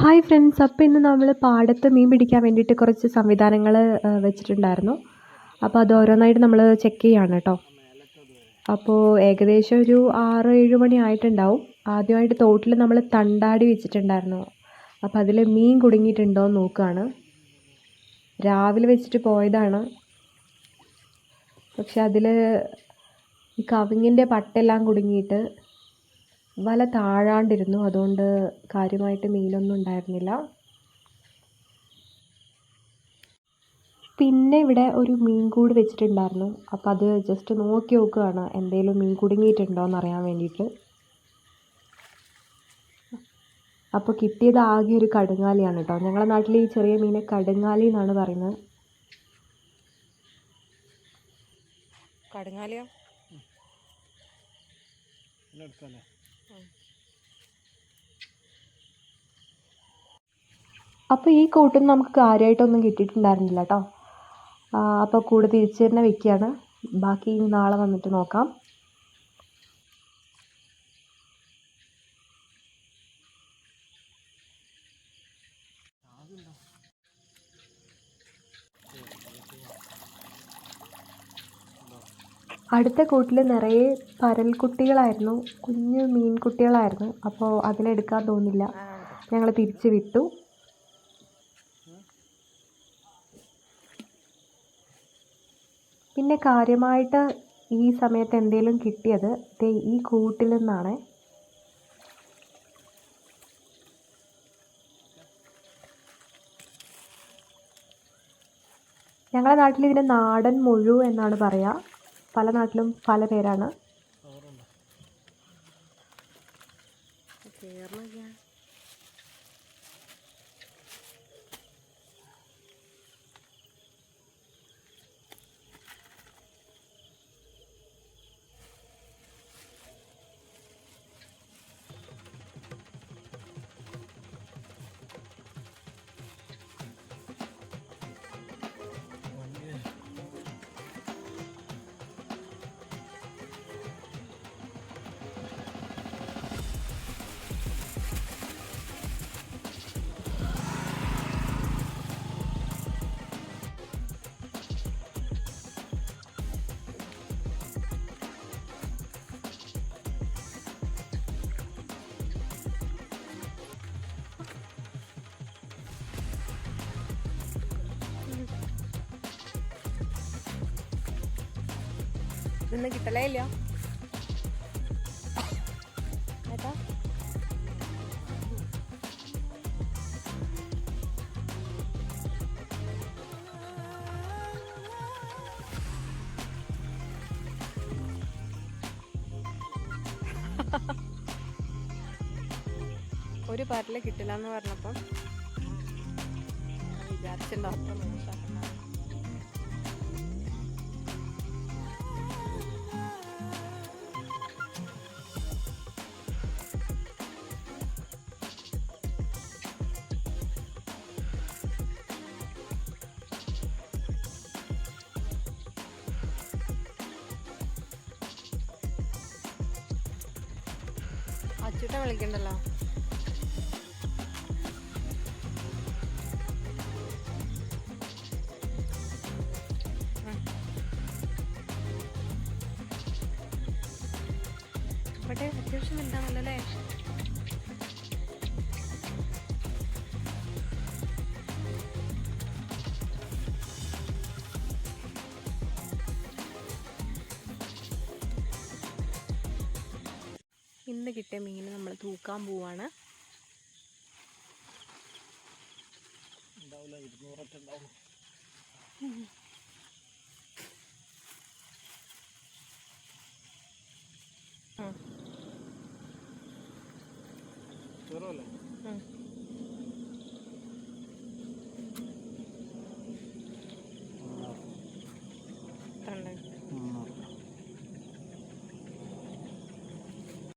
Hi friends, അപ്പോൾ ഇന്ന് നമ്മൾ പാടത്ത് മീൻ പിടിക്കാൻ വേണ്ടിയിട്ട് കുറച്ച് സംവിധാനങ്ങൾ വെച്ചിട്ടുണ്ടായിരുന്നു. അപ്പോൾ അത് ഓരോന്നായിട്ട് നമ്മൾ ചെക്ക് ചെയ്യാണ് കേട്ടോ. അപ്പോൾ ഏകദേശം ഒരു 6-7 മണി ആയിട്ടുണ്ടാവും. ആദ്യമായിട്ട് തോട്ടിൽ നമ്മൾ തണ്ടാടി വെച്ചിട്ടുണ്ടായിരുന്നു. അപ്പോൾ അതിൽ മീൻ കുടുങ്ങിയിട്ടുണ്ടോ എന്ന് നോക്കുകയാണ്. രാവിലെ വെച്ചിട്ട് പോയതാണ്, പക്ഷെ അതിൽ ഈ കവുങ്ങിൻ്റെ പട്ടെല്ലാം കുടുങ്ങിയിട്ട് വല താഴാണ്ടിരുന്നു. അതുകൊണ്ട് കാര്യമായിട്ട് മീനൊന്നും ഉണ്ടായിരുന്നില്ല. പിന്നെ ഇവിടെ ഒരു മീൻ കൂട് വെച്ചിട്ടുണ്ടായിരുന്നു. അപ്പോൾ അത് ജസ്റ്റ് നോക്കി നോക്കുകയാണ്, എന്തെങ്കിലും മീൻ കുടുങ്ങിയിട്ടുണ്ടോ എന്നറിയാൻ വേണ്ടിയിട്ട്. അപ്പോൾ കിട്ടിയത് ആകെ ഒരു കടുങ്ങാലിയാണ് കേട്ടോ. ഞങ്ങളുടെ നാട്ടിൽ ഈ ചെറിയ മീനെ കടുങ്ങാലി എന്നാണ് പറയുന്നത്. കടുങ്ങാലിയോ? അപ്പോൾ ഈ കൂട്ടൊന്നും നമുക്ക് കാര്യമായിട്ടൊന്നും കിട്ടിയിട്ടുണ്ടായിരുന്നില്ല കേട്ടോ. അപ്പോൾ കൂട് തിരിച്ച് തന്നെ വെക്കുകയാണ്. ബാക്കി നാളെ വന്നിട്ട് നോക്കാം. അടുത്ത കൂട്ടിൽ നിറയെ പരൽക്കുട്ടികളായിരുന്നു, കുഞ്ഞു മീൻകുട്ടികളായിരുന്നു. അപ്പോൾ അതിനെടുക്കാൻ തോന്നില്ല, ഞങ്ങൾ തിരിച്ച് വിട്ടു. പിന്നെ കാര്യമായിട്ട് ഈ സമയത്ത് എന്തെങ്കിലും കിട്ടിയത് ഈ കൂട്ടിൽ നിന്നാണ്. ഞങ്ങളുടെ നാട്ടിൽ ഇതിന് നാടൻ മുഴു എന്നാണ് പറയുക. പല നാട്ടിലും പല പേരാണ്. ഇതൊന്നും കിട്ടലേ ഇല്ല. ഒരു പാട്ടില് കിട്ടില്ല എന്ന് പറഞ്ഞപ്പം വിചാരിച്ചിട്ടുണ്ടാവും. അച്ചൂട്ട വിളിക്കണ്ടല്ലോ. പക്ഷേ അത്യാവശ്യം എന്താണല്ലേ. ഇന്ന് കിട്ടിയ മീൻ നമ്മൾ തൂക്കാൻ പോവാണ്.